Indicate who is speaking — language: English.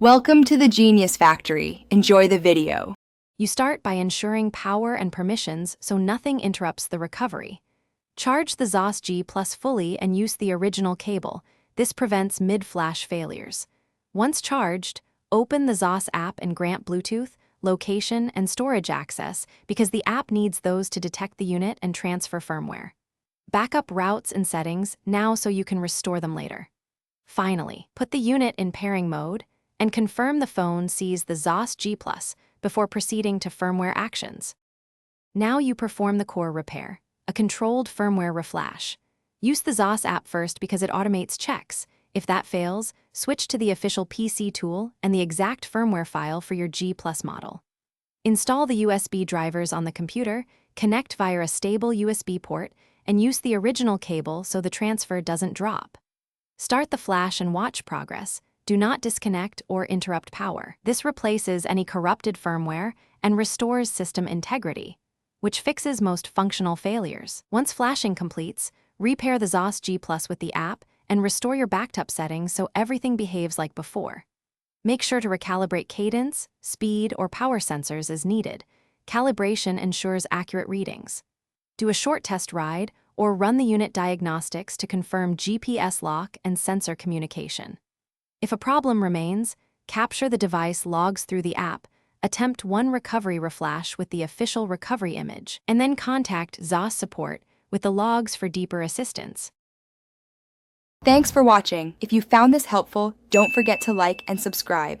Speaker 1: Welcome to the Genius Factory. Enjoy the video.
Speaker 2: You start by ensuring power and permissions so nothing interrupts the recovery. Charge the Xoss G Plus fully and use the original cable. This prevents mid-flash failures. Once charged, open the Xoss app and grant Bluetooth, location, and storage access because the app needs those to detect the unit and transfer firmware. Backup routes and settings now so you can restore them later. Finally, put the unit in pairing mode and confirm the phone sees the Xoss G Plus before proceeding to firmware actions. Now you perform the core repair, a controlled firmware reflash. Use the Xoss app first because it automates checks. If that fails, switch to the official PC tool and the exact firmware file for your G Plus model. Install the USB drivers on the computer, connect via a stable USB port, and use the original cable so the transfer doesn't drop. Start the flash and watch progress. Do not disconnect or interrupt power. This replaces any corrupted firmware and restores system integrity, which fixes most functional failures. Once flashing completes, repair the Xoss G Plus with the app and restore your backup settings so everything behaves like before. Make sure to recalibrate cadence, speed, or power sensors as needed. Calibration ensures accurate readings. Do a short test ride or run the unit diagnostics to confirm GPS lock and sensor communication. If a problem remains, capture the device logs through the app, attempt one recovery reflash with the official recovery image, and then contact Xoss support with the logs for deeper assistance.
Speaker 1: Thanks for watching. If you found this helpful, don't forget to like and subscribe.